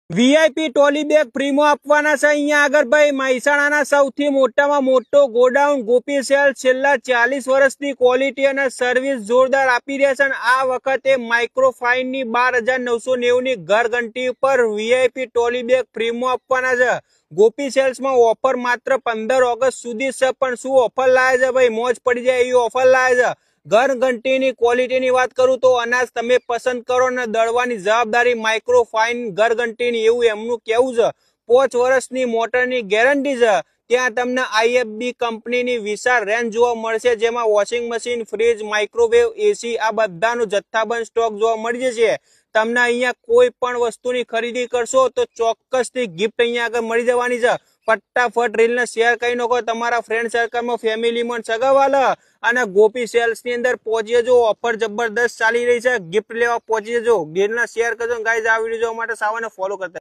VIP trolley bag ફ્રીમાં આપવાના છે અહીંયા આગળ ભાઈ મહેસાણાના સૌથી મોટામાં મોટો ગોડાઉન ગોપી સેલ છેલ્લા 40 વર્ષથી ક્વોલિટી અને સર્વિસ જોરદાર આપી રહ્યા છે અને આ વખતે માઇક્રોફાઇનની 12,990 ની ઘર ઘંટી ઉપર વીઆઈપી ટ્રોલી બેગ ફ્રીમાં આપવાના છે। ગોપી સેલ્સમાં ઓફર માત્ર 15 ઓગસ્ટ સુધી છે, પણ શું ઓફર લાવે છે ભાઈ, મોજ પડી જાય એવી ઓફર લાવે છે। ઘર ઘંટીની ક્વોલિટીની વાત કરું તો અનાજ તમે પસંદ કરો ને દળવાની જવાબદારી માઇક્રોફાઇન ઘર ઘંટીની એવું એમનું કહેવું છે। 5 વર્ષની મોટરની ગેરંટી છે। ત્યાં તમને આઈએફબી કંપનીની વિશાળ રેન્જ જોવા મળશે, જેમાં વોશિંગ મશીન, ફ્રીજ, માઇક્રોવેવ, એસી આ બધાનો જથ્થાબંધ સ્ટોક જોવા મળી જશે। તમને અહીંયા કોઈ પણ વસ્તુની ખરીદી કરશો તો ચોક્કસથી ગિફ્ટ અહીંયા આગળ મળી જવાની છે। ફટાફટ રીલને શેર કરી નાખો તમારા ફ્રેન્ડ સર્કલમાં, ફેમિલીમાં, સગાવાલા અને ગોપી સેલ્સ ની અંદર પહોંચી જજો। ઓફર જબરદસ્ત ચાલી રહી છે, ગિફ્ટ લેવા પહોંચી જજો। રીલને શેર કરજો ગાઈઝ। આ વિડીયો જોવા માટે સાવાને ફોલો કરતા